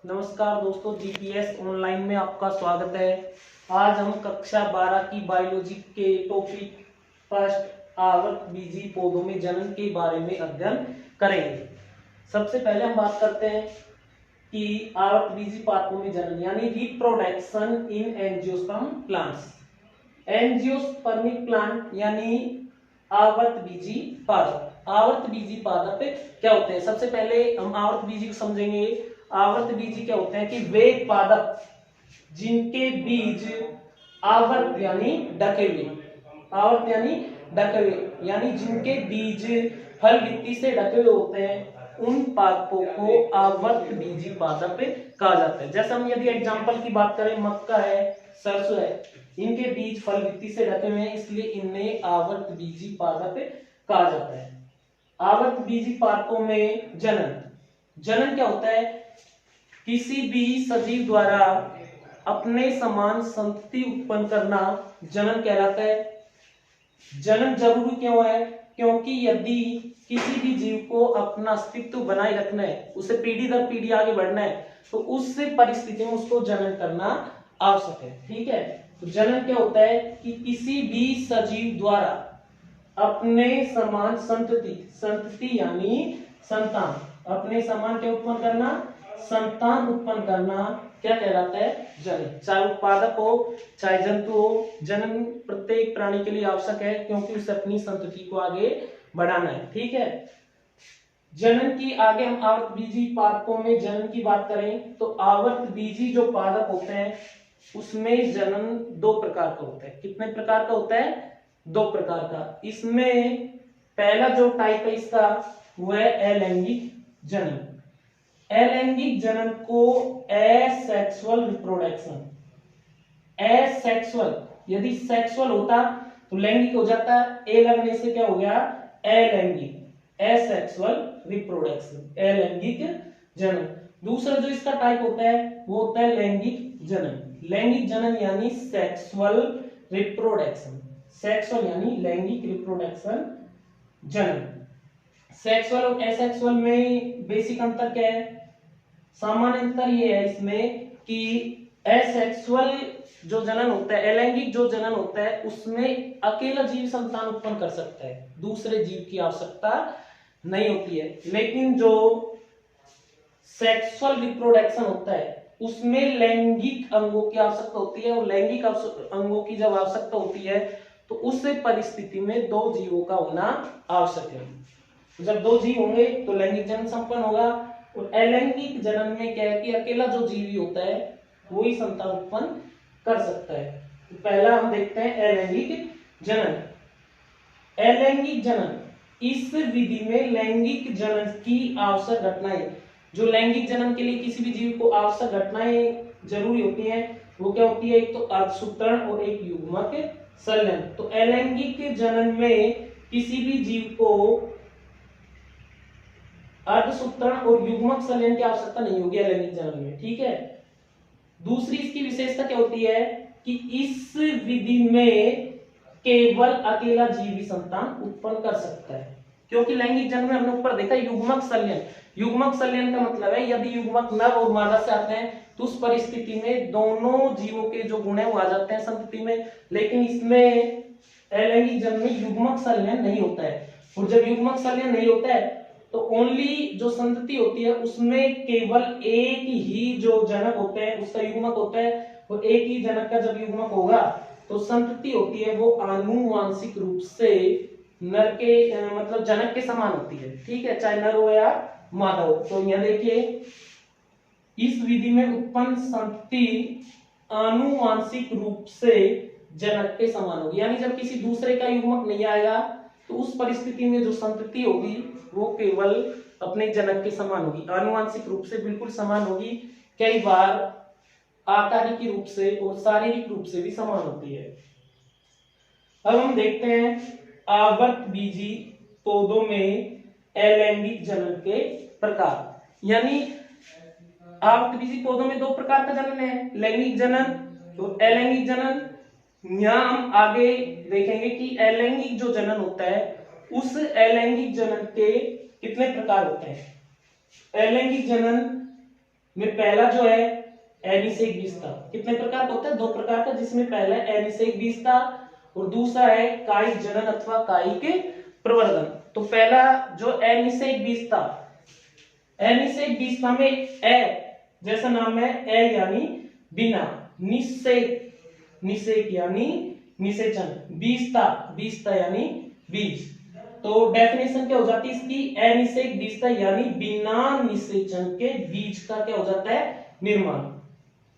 नमस्कार दोस्तों, GPS online में आपका स्वागत है। आज हम कक्षा 12 की बायोलॉजी के टॉपिक फर्स्ट आवर्त बीजी पौधों में जनन के बारे में अध्ययन करेंगे। सबसे पहले हम बात करते हैं कि आवर्त बीजी पादपों में जनन यानी reproduction in angiosperm plants. Angiospermic plant यानी आवर्त बीजी पादप। आवर्त बीजी पादप क्या होते हैं? सबसे पहले हम आवर्त बीजी को समझेंगे। आवर्त बीजी क्या होते हैं कि वे पादप जिनके बीज आवर्त यानी ढके हुए, आवर्त यानी ढके हुए यानी जिनके बीज फल भित्ति से ढके हुए होते हैं, उन पादपों को आवर्त बीजी पादप कहा जाता है। जैसे हम यदि एग्जांपल की बात करें, मक्का है, सरसों है, इनके बीज फल भित्ति से ढके हुए हैं, इसलिए इन्हें आवर्त बीजी पादप कहा जाता है। आवर्त बीजी पादपों में जनन जनन क्या होता है? किसी भी सजीव द्वारा अपने समान संतति उत्पन्न करना जनन कहलाता है। जनन जरूरी क्यों है? क्योंकि यदि किसी भी जीव को अपना अस्तित्व बनाए रखना है, उसे पीढ़ी दर पीढ़ी आगे बढ़ना है, तो उस परिस्थिति में उसको जनन करना आवश्यक है। ठीक है, तो जनन क्या होता है कि किसी भी सजीव द्वारा अपने समान संतति, संतति यानी संतान, अपने समान क्या उत्पन्न करना? संतान उत्पन्न करना क्या कहलाता है? जनन। चाहे उत्पादक हो चाहे जंतु हो, जनन प्रत्येक प्राणी के लिए आवश्यक है, क्योंकि उसे अपनी संतति को आगे बढ़ाना है। ठीक है, जनन की आगे हम आवर्त बीजी पादपों में जनन की बात करें तो आवर्त बीजी जो पादप होते हैं उसमें जनन दो प्रकार का होता है। कितने प्रकार का होता है? दो प्रकार का। इसमें पहला जो टाइप है इसका वो है अलैंगिक जनन। अलैंगिक जनन को एसेक्सुअल रिप्रोडक्शन, एसेक्सुअल, यदि सेक्सुअल होता तो लैंगिक हो जाता, ए लगने से क्या हो गया? अलैंगिक, एसेक्सुअल रिप्रोडक्शन, अलैंगिक जनन। दूसरा जो इसका टाइप होता है वो होता है लैंगिक जनन। लैंगिक जनन यानी सेक्सुअल रिप्रोडक्शन, सेक्सुअल यानी लैंगिक रिप्रोडक्शन जनन। सेक्सुअल और एसेक्सुअल में बेसिक अंतर क्या है? सामान्य अंतर ये है इसमें कि एसेक्सुअल जो जनन होता है, अलैंगिक जो जनन होता है, उसमें अकेला जीव संतान उत्पन्न कर सकता है, दूसरे जीव की आवश्यकता नहीं होती है। लेकिन जो सेक्सुअल रिप्रोडक्शन होता है उसमें लैंगिक अंगों की आवश्यकता होती है, और लैंगिक अंगों की जब आवश्यकता होती है तो उस परिस्थिति में दो जीवों का होना आवश्यक है। जब दो जीव होंगे तो लैंगिक जनन संपन्न होगा। और अलैंगिक जनन में क्या है कि अकेला जो जीवी होता है वो ही संतान उत्पन्न कर सकता है। तो पहला हम देखते हैं अलैंगिक जनन। अलैंगिक जनन, इस विधि में लैंगिक जनन की आवश्यक घटनाएं, जो लैंगिक जनन के लिए किसी भी जीव को आवश्यक घटनाएं जरूरी होती हैं वो क्या होती है? एक तो अर्धसूत्रण और एक युग्मक संलयन। तो अलैंगिक जनन में किसी भी जीव को अर्धसूत्रण और युग्मक संलयन की आवश्यकता नहीं होगी अलैंगिक जनन में। ठीक है, दूसरी इसकी विशेषता क्या होती है कि इस विधि में केवल अकेला जीव ही संतान उत्पन्न कर सकता है। क्योंकि लैंगिक जनन में हमने ऊपर देखा युग्मक संलयन। युग्मक संलयन का मतलब है यदि युग्मक नर और मादा से आते हैं तो उस परिस्थिति में दोनों जीवों के जो गुण है वो आ जाते हैं संतति में। लेकिन इसमें अलैंगिक जनन में युग्मक संलयन नहीं होता है, और जब युग्मक संलयन नहीं होता है तो ओनली जो संतति होती है उसमें केवल एक ही जो जनक होते हैं उसका युग्मक होता है, और एक ही जनक का जब युग्मक होगा तो संतति होती है वो आनुवांशिक रूप से नर के मतलब जनक के समान होती है। ठीक है, चाहे नर हो या मादा हो। तो यहाँ देखिए इस विधि में उत्पन्न संतति आनुवांशिक रूप से जनक के समान होगी, यानी जब किसी दूसरे का युग्मक नहीं आएगा तो उस परिस्थिति में जो संतति होगी वो केवल अपने जनक के समान होगी, आनुवांशिक रूप से बिल्कुल समान होगी। कई बार आकारिक रूप से और शारीरिक रूप से भी समान होती है। अब हम देखते हैं आवर्त बीजी पौधों में अलैंगिक जनन के प्रकार। यानी आवर्त बीजी पौधों में दो प्रकार का जनन है, लैंगिक जनन और अलैंगिक जनन। यहाँ हम आगे देखेंगे कि अलैंगिक जो जनन होता है उस अलैंगिक जनन के कितने प्रकार होते हैं। अलैंगिक जनन में पहला जो है एनिसेक बीज था। कितने प्रकार का होता है? 2 प्रकार का, जिसमें पहला एनिसेक बीज था और दूसरा है कायिक जनन अथवा कायिक प्रवर्धन। तो पहला जो एनिसेक बीज था, एनिसेक बीज में ए जैसा नाम है, ए यानी बिना, निषेक, निषेक यानी निषेचन, बीजता, बीजता यानी बीज। तो डेफिनेशन क्या हो जाती है इसकी? अनिषेक बीजता यानी बिना निषेचन के बीज का क्या हो जाता है? निर्माण।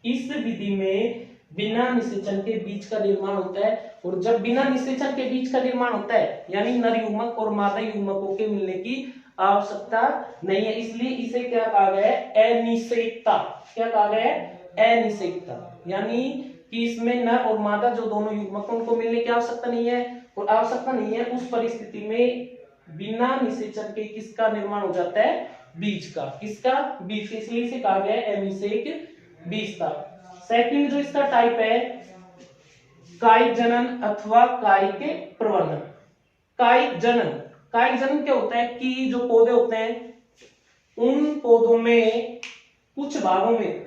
इस विधि में बिना निषेचन के बीज का निर्माण होता है। और जब बिना निषेचन के बीज का निर्माण होता है यानी नर युग्मक और मादा युग्मकों के मिलने की आवश्यकता नहीं है, इसलिए इसे क्या कहा गया है? अनिषेकता। क्या कहा गया है? अनिषेकता, यानी कि इसमें नर और मादा जो दोनों युग्मक उनको मिलने की आवश्यकता नहीं है, और आवश्यकता नहीं है उस परिस्थिति में बिना निषेचन के किसका निर्माण हो जाता है? बीज का। किसका? बीज। इसलिए इसे कहा गया है अनिषेक बीज का। सेकंड जो इसका टाइप है कायिक जनन अथवा कायिक प्रवर्धन। कायिक जनन, कायिक जनन क्या होता है कि जो पौधे होते हैं उन पौधों में कुछ भागों में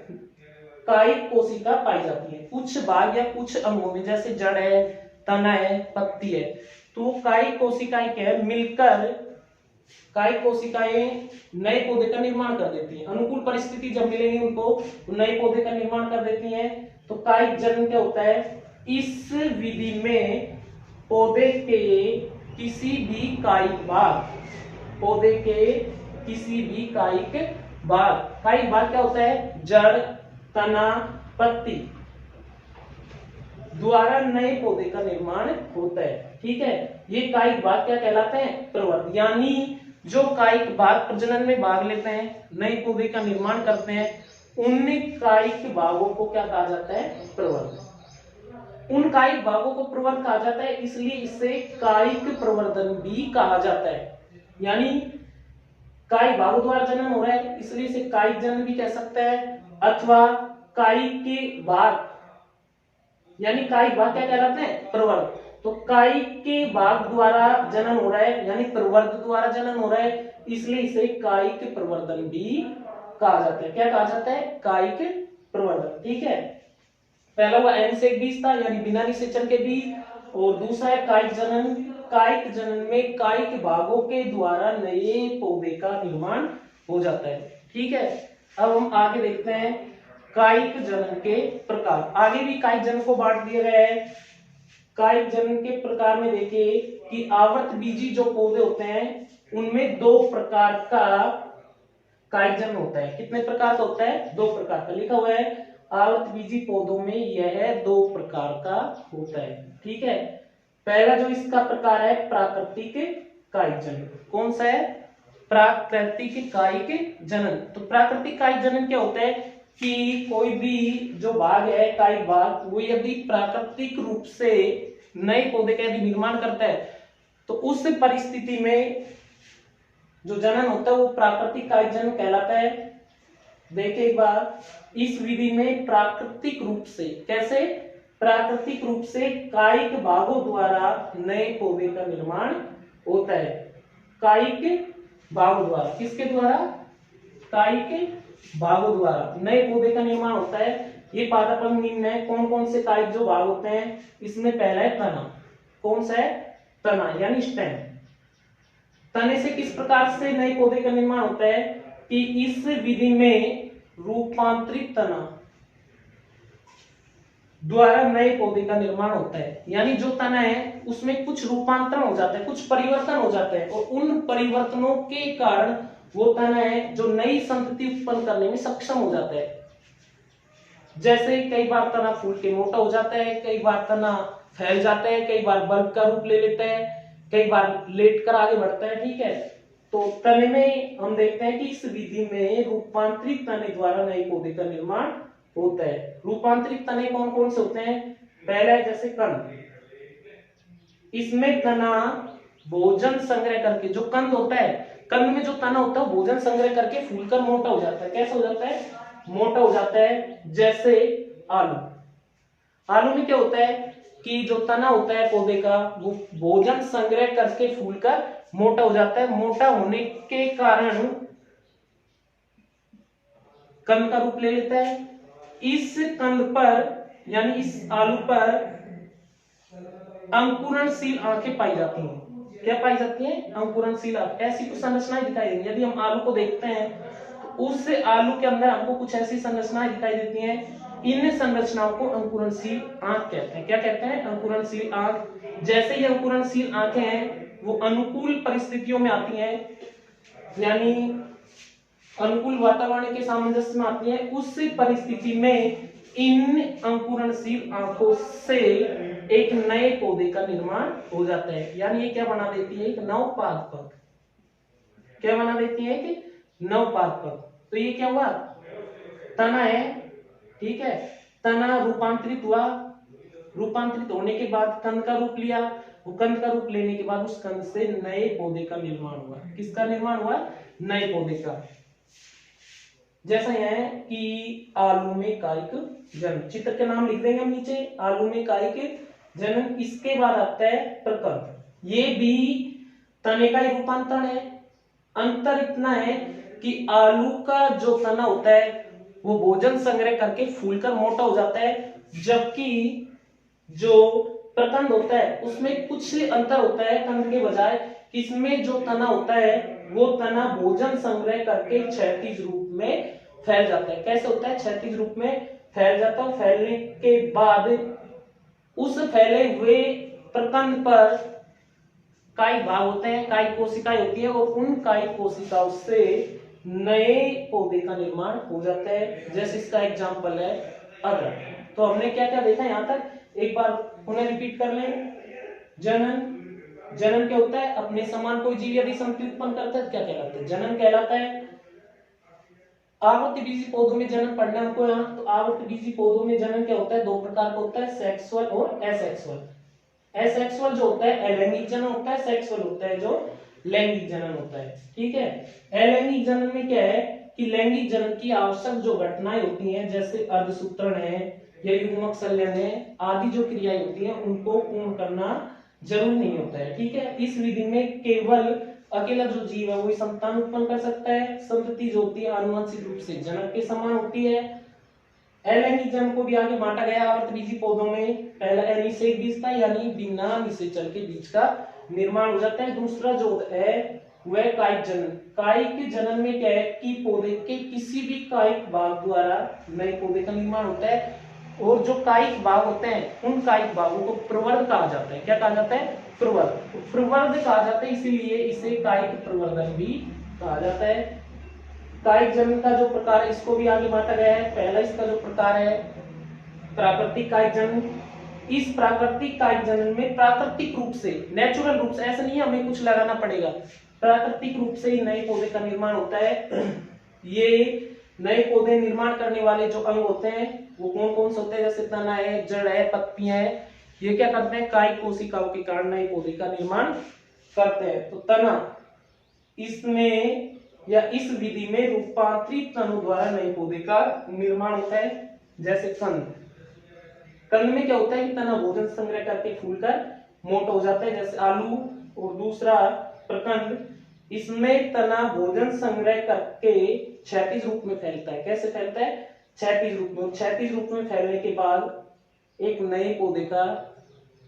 कायिक कोशिका पाई जाती है, कुछ भाग या कुछ अंगों में, जैसे जड़ है, तना है, पत्ती है। तो कायिक कोशिकाएं क्या है? मिलकर कायिक कोशिकाएं नए पौधे का निर्माण कर देती हैं। अनुकूल परिस्थिति जब मिलेंगी उनको तो नए पौधे का निर्माण कर देती हैं। तो कायिक जनन क्या होता है? इस विधि में पौधे के किसी भी कायिक भाग, पौधे के किसी भी कायिक भाग, कायिक भाग क्या होता है? जड़, तना, पत्ती द्वारा नए पौधे का निर्माण होता है। ठीक है, ये कायिक भाग क्या कहलाते हैं? प्रवर्ध। यानी जो कायिक भाग प्रजनन में भाग लेते हैं, नए पौधे का निर्माण करते हैं, उन कायिक भागों को क्या कहा जाता है? प्रवर्ध। उन कायिक भागों को प्रवर्ध कहा जाता है, इसलिए इसे कायिक प्रवर्धन भी कहा जाता है। यानी कायिक भागों द्वारा जनन हो रहा है इसलिए इसे कायिक जनन भी कह सकते हैं, अथवा कायिक के भाग, यानी कायिक भाग क्या कहलाते हैं? प्रवर्ध। तो कायिक के भाग द्वारा जनन हो रहा है यानी प्रवर्ध द्वारा जनन हो रहा है, इसलिए इसे कायिक प्रवर्धन भी कहा जाता है। क्या कहा जाता है? कायिक प्रवर्धन। ठीक है, पहला हुआ अनिषेक बीज था यानी बिना निषेचन के बीज, और दूसरा है कायिक जनन। कायिक जनन में कायिक भागों के द्वारा नए पौधे का निर्माण हो जाता है। ठीक है, अब हम आगे देखते हैं कायिक जनन के प्रकार। आगे भी कायिक जनन को बांट दिया गया है। कायिक जनन के प्रकार में देखिए कि आवर्त बीजी जो पौधे होते हैं उनमें 2 प्रकार का कायिक जनन होता है। कितने प्रकार का होता है? 2 प्रकार का लिखा हुआ है। आवर्त बीजी पौधों में यह 2 प्रकार का होता है। ठीक है, पहला जो इसका प्रकार है प्राकृतिक कायिक जनन। कौन सा है? प्राकृतिक कायिक जनन। तो प्राकृतिक कायिक जनन क्या होता है कि कोई भी जो भाग है, कायिक भाग, वो यदि प्राकृतिक रूप से नए पौधे का यदि निर्माण करता है तो उस परिस्थिति में जो जनन होता है वो प्राकृतिक कायिक जनन कहलाता है। देखिए एक बार, इस विधि में प्राकृतिक रूप से, कैसे? प्राकृतिक रूप से कायिक भागों द्वारा नए पौधे का निर्माण होता है। कायिक भागों द्वारा, किसके द्वारा? कायिक भागों द्वारा नए पौधे का निर्माण होता है। ये पादपन निम्न है। कौन कौन से कायिक जो भाग होते हैं? इसमें पहला है तना। कौन सा है? तना यानी स्टेम। तने से किस प्रकार से नए पौधे का निर्माण होता है कि इस विधि में रूपांतरित तना द्वारा नए पौधे का निर्माण होता है। यानी जो तना है उसमें कुछ रूपांतरण हो जाता है, कुछ परिवर्तन हो जाता है, और उन परिवर्तनों के कारण वो तना है जो नई संतति उत्पन्न करने में सक्षम हो जाता है। जैसे कई बार तना फूल के मोटा हो जाता है, कई बार तना फैल जाता है, कई बार बल्ब का रूप ले लेता है, कई बार लेट कर आगे बढ़ता है। ठीक है, तो तने में हम देखते हैं कि इस विधि में रूपांतरित तने द्वारा नए पौधे का निर्माण होता है। रूपांतरित तने कौन कौन से होते हैं? पहला है जैसे कंद। इसमें तना भोजन संग्रह करके, जो कंद होता है, कंद में जो तना होता है वो भोजन संग्रह करके फूलकर मोटा हो जाता है। कैसा हो जाता है? मोटा हो जाता है। जैसे आलू, आलू में क्या होता है कि जो तना होता है पौधे का वो भोजन संग्रह करके फूलकर मोटा हो जाता है। मोटा होने के कारण कंद का रूप ले लेता है। इस कंद पर यानी इस आलू पर अंकुरणशील आंखें पाई जाती हैं। क्या पाई जाती हैं? अंकुरणशील आंखें। ऐसी कुछ संरचनाएं दिखाई देंगी। यदि हम आलू को देखते हैं तो उस आलू के अंदर हमको कुछ ऐसी संरचनाएं दिखाई देती हैं। इन संरचनाओं को अंकुरणशील आंख कहते हैं। क्या कहते हैं? अंकुरणशील आंख। जैसे ही अंकुरणशील आंखें हैं वो अनुकूल परिस्थितियों में आती हैं, यानी अनुकूल वातावरण के सामंजस्य में आती है। उस परिस्थिति में इन अंकुरणशील आंखों से एक नए पौधे का निर्माण हो जाता है। यानी ये क्या बना देती है? एक नवपादपक। क्या बना देती है? एक नवपादपक। तो ये क्या हुआ? तना है, ठीक है। तना रूपांतरित हुआ, रूपांतरित होने के बाद कंद का रूप लिया। वो कंद का रूप लेने के बाद उस कंद से नए पौधे का निर्माण हुआ। किसका निर्माण हुआ? नए पौधे का। जैसा यह है कि आलू में कायिक जन्म। चित्र के नाम लिख देंगे हम नीचे। आलू में कायिक जन्म। इसके बाद आता है प्रकंद। ये भी तने का ही रूपांतरण है। अंतर इतना है कि आलू का जो तना होता है वो भोजन संग्रह करके फूलकर मोटा हो जाता है, जबकि जो प्रकंद होता है उसमें कुछ अंतर होता है कंद के बजाय। इसमें जो तना होता है वो तना भोजन संग्रह करके क्षैतिज रूप में फैल जाता है। कैसे होता है? क्षैतिज रूप में फैल जाता है। फैलने के बाद उस फैले हुए प्रकंद पर कायिक भाग होते हैं, कायिक कोशिकाएं होती है, और उन कायिक कोशिकाओं से नए पौधे का निर्माण हो जाता है। जैसे इसका एग्जाम्पल है अदरक। तो हमने क्या क्या देखा यहाँ तक? एक बार पुनः रिपीट कर लें। जनन। जनन क्या होता है? अपने समान कोई जीव यदि संतति उत्पन्न करता है क्या कहलाता है? जनन कहलाता है। आवृत्तबीजी पौधों में जनन पढ़ना हमको यहाँ। तो आवृत्तबीजी पौधों में जनन क्या होता है? दो प्रकार का होता है, सेक्सुअल और एसेक्सुअल। एसेक्सुअल जो होता है अलैंगिक जनन होता है, सेक्सुअल होता है जो लैंगिक जनन होता है, ठीक है। अलैंगिक जनन में क्या है कि लैंगिक जनन की आवश्यक जो घटनाएं होती हैं, जैसे अर्धसूत्रण है या युग्मक संलयन है आदि जो क्रियाएं होती हैं उनको पूर्ण करना जरूरी नहीं होता है, ठीक है। इस विधि में केवल अकेला जो जीव है वही संतान उत्पन्न कर सकता है। संतति जो होती है आनुवंशिक रूप से जनक के समान होती है। अलैंगिक जनन को भी आगे बांटा गया आवृतबीजी पौधों में। पहला अनिषेक बीज था, यानी बिना निषेचन के बीज का निर्माण हो जाता है। दूसरा जो है वह कायिक जनन। कायिक जनन में क्या है कि पौधे के किसी भी कायिक भाग द्वारा नए पौधे का निर्माण होता है, और जो कायिक भाग होते हैं उन कायिक भागों को प्रवर्ध कहा जाता है। क्या कहा जाता है? प्रवर्ध। प्रवर्ध कहा जाता है, इसीलिए इसे कायिक प्रवर्धन भी कहा जाता है। कायिक जनन का जो प्रकार है इसको भी आगे बांटा गया है। पहला इसका जो प्रकार है प्राकृतिक कायिक जनन। इस प्राकृतिक कायिक जनन में प्राकृतिक रूप से, नेचुरल रूप से, ऐसा नहीं है हमें कुछ लगाना पड़ेगा, प्राकृतिक रूप से ही नए पौधे का निर्माण होता है। ये नए पौधे निर्माण करने वाले जो अंग होते हैं वो कौन कौन से होते हैं? जैसे तना है, जड़ है, पत्तियां है। ये क्या करते हैं? कायिक कोशिकाओं के कारण नए पौधे का निर्माण करते हैं। तो तना, इसमें या इस विधि में रूपांतरित तनु द्वारा नए पौधे का निर्माण होता है। जैसे कंद। कंद में क्या होता है कि तना भोजन संग्रह करके फूलकर मोटा हो जाता है, जैसे आलू। और दूसरा प्रकंद, इसमें तना भोजन संग्रह करके क्षैतिज रूप में फैलता है। कैसे फैलता है? क्षैतिज रूप में। क्षैतिज रूप में फैलने के बाद एक नए पौधे का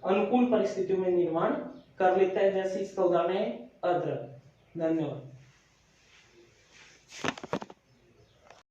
अनुकूल परिस्थितियों में निर्माण कर लेता है। जैसे इसका उदाहरण है अदरक। धन्यवाद।